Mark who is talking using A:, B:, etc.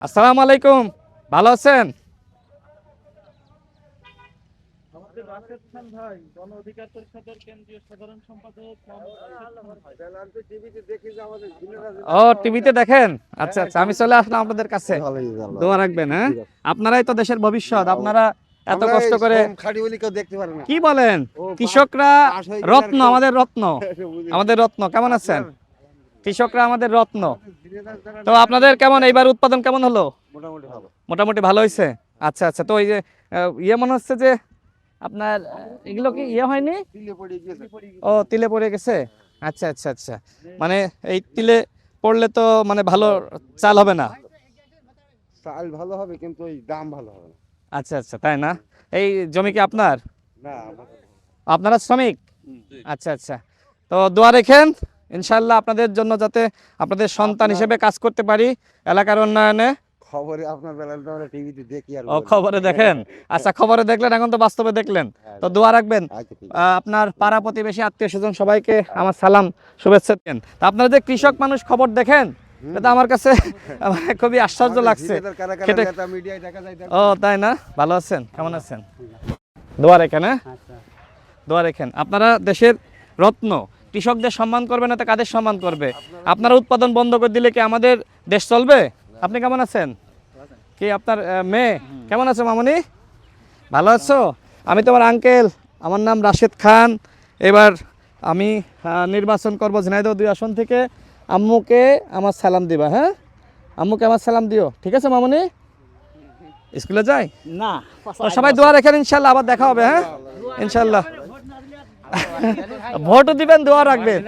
A: আসসালামু আলাইকুম, ভালো আছেন?
B: আমাদের রাশেদ খান ভাই গণ অধিকার পরিষদের কেন্দ্রীয় সাধারণ সম্পাদক
A: ও টিভিতে দেখেন? আচ্ছা আচ্ছা, আমি চলে আসলাম আপনাদের কাছে। দোয়া রাখবেন। হ্যাঁ, আপনারাই তো দেশের ভবিষ্যৎ। আপনারা এত কষ্ট করে কি বলেন? কৃষকরা রত্ন, আমাদের রত্ন, আমাদের রত্ন। কেমন আছেন? কৃষকরা আমাদের রত্ন। তো আপনাদের কেমন এইবার উৎপাদন কেমন হলো? মোটামুটি ভালো হয়েছে। আচ্ছা আচ্ছা, তো ওই যে মনে হচ্ছে যে আপনার এগুলো কি হয়নি? ও, তিলে পড়ে গেছে। আচ্ছা আচ্ছা আচ্ছা, মানে এই তিলে পড়লে তো মানে ভালো চাল হবে না।
C: চাল ভালো হবে কিন্তু ওই দাম ভালো হবে না।
A: আচ্ছা আচ্ছা, তাই না? এই জমি কি আপনার?
C: না,
A: আপনারা শ্রমিক? আচ্ছা আচ্ছা, তো দোয়া রেখেন ইনশাল্লাহ আপনাদের জন্য, যাতে আপনাদের সন্তান হিসেবে কাজ করতে পারি এলাকার উন্নয়নে।
C: খবরে আপনার বেলায় তো আমরা টিভিতে দেখি আর
A: ও, খবরে দেখেন। আচ্ছা, খবরে দেখলেন, এখন তো বাস্তবে দেখলেন। তো দোয়া রাখবেন।
C: আচ্ছা, ঠিক
A: আপনার পাড়া প্রতিবেশী আত্মীয় স্বজন সবাইকে আমার সালাম শুভেচ্ছা দেন। তা আপনারা যে কৃষক মানুষ খবর দেখেন, এটা আমার কাছে মানে খুবই আশ্চর্য লাগছে। খেটে-
C: মিডিয়ায় দেখা যায়।
A: ও, তাই না? ভালো আছেন? কেমন আছেন? দোয়া রেখেন। হ্যাঁ, দোয়া রেখেন। আপনারা দেশের রত্ন, কৃষকদের সম্মান করবে না তো কাদের সম্মান করবে? আপনারা উৎপাদন বন্ধ করে দিলে কি আমাদের দেশ চলবে? আপনি কেমন আছেন? কি আপনার মেয়ে কেমন আছে? মামনি, ভালো আছো? আমি তোমার আঙ্কেল, আমার নাম রাশেদ খান। এবার আমি নির্বাচন করব ঝিনাইদহ 2 আসন থেকে। আম্মুকে আমার সালাম দিবা। হ্যাঁ, আম্মুকে আমার সালাম দিও, ঠিক আছে? মামনি স্কুলে যাই
B: না
A: তো সবাই দোয়া রেখেন, ইনশাল্লাহ আবার দেখা হবে। হ্যাঁ, ইনশাল্লাহ ভোটও দিবেন, দোয়া রাখবেন।